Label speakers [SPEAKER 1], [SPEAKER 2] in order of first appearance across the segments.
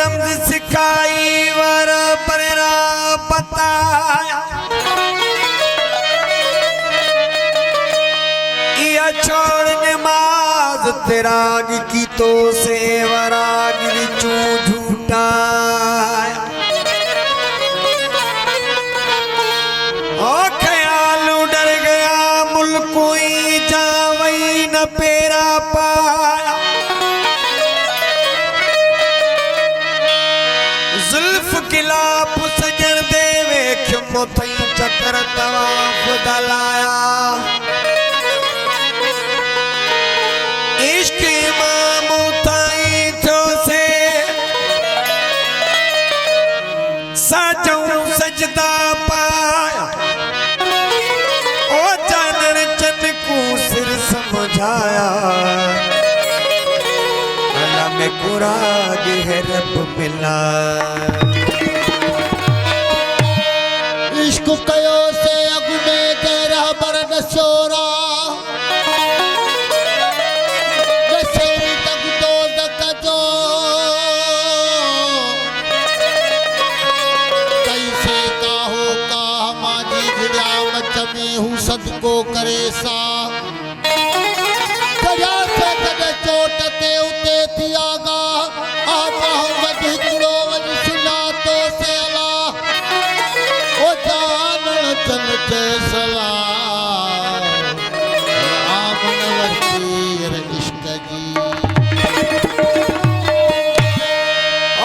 [SPEAKER 1] रमज सिखाई वर पररा बताया या छोड़ नमाज तेराग की तो से वराग विचू झूठा ओ ख्याल डर गया मुल्कोई जावई न पेरा पाया जुल्फ गिलाप सजन दे वेख मोथई चक्कर तवाफ दलाया इश्क इमाम ताई थो से साजऊं सजदा पाया ओ जानर चन को सिर समझाया अला में कुराग है रब मिला
[SPEAKER 2] इश्क कयो से अग में तेरा बरद सोरा रसोई तक दो दो कैसे का हो का माजी गिरा मच में हूँ सदको करे सा दरिया से कदे चोट ते उते थियागा आपा वध हिकड़ो वध सुना तो से अला ओ जानण चन ते सला आमन वरती इश्क जी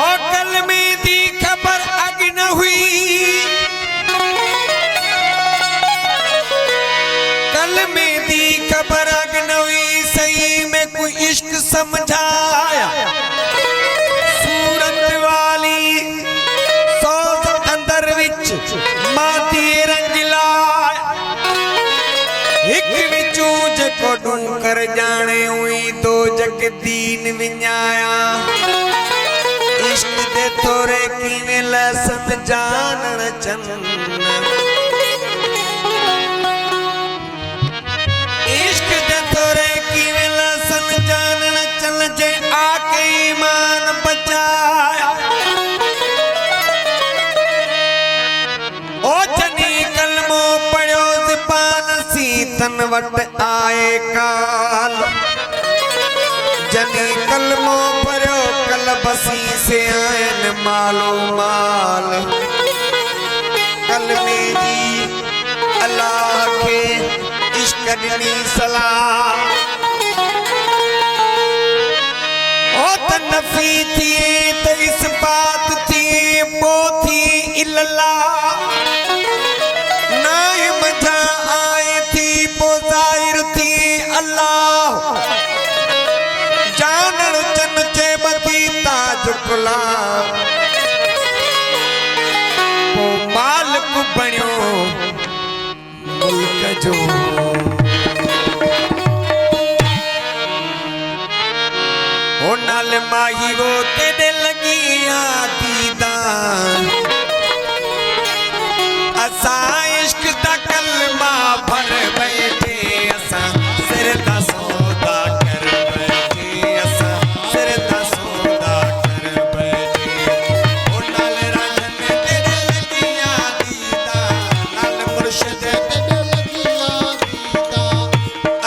[SPEAKER 1] ओ कल में दी खबर अग न हुई कल में दी खबर अग न हुई सही में कोई इश्क समझाया सूरत वाली सोच अंदर विच माती रंग लाया एक विचू जको डूं कर जाने हुई दो जग दीन विञाया इश्क दे थोरे कीने लसन जानन चन इश्क दे थोरे कीने लसन जानन चल जे आके ईमान बचाया ओ जनी कलमो पढ़ो ज़बान सी तन वट आए काल जनी कलमो पढ़ो कल बसी से आयन मालो माल कलमे जी अल्लाह के इश्क दी सलाम ओ तनफी थी तो इस बात थी पोथी इल्लल्लाह ना मजा आए थी पो जाहिर थी अल्लाह जानन चन चे बदी ताज कुला पो मालिक बणियो मुल्क जो ओ नाल माही वो तेरे लगिया दीदान असा इश्क दा कलमा भर बैठे असा सिर दा सौदा कर बैठे असा सिर दा सौदा कर बैठे ओ नाल राजन तेरे लगिया दीदान नाल मुर्शिद
[SPEAKER 2] तेरे लगिया दीदा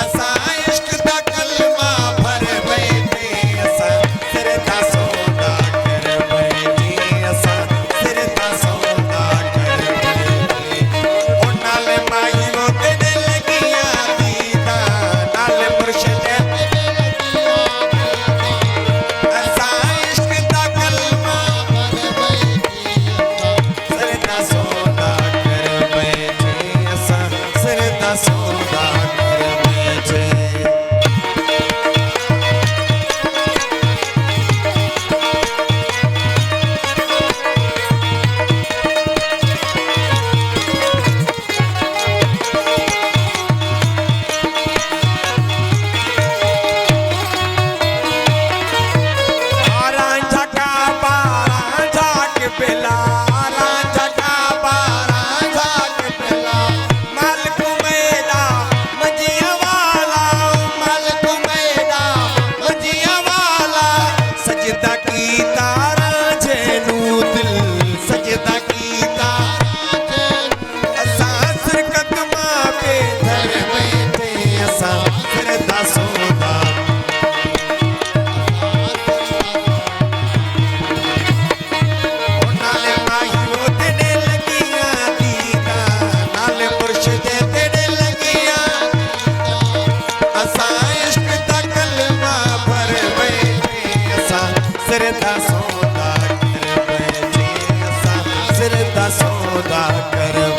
[SPEAKER 1] असा इश्क दा कलमा भर बैठे असा सिर दा सौदा कर बैठे सौदा कर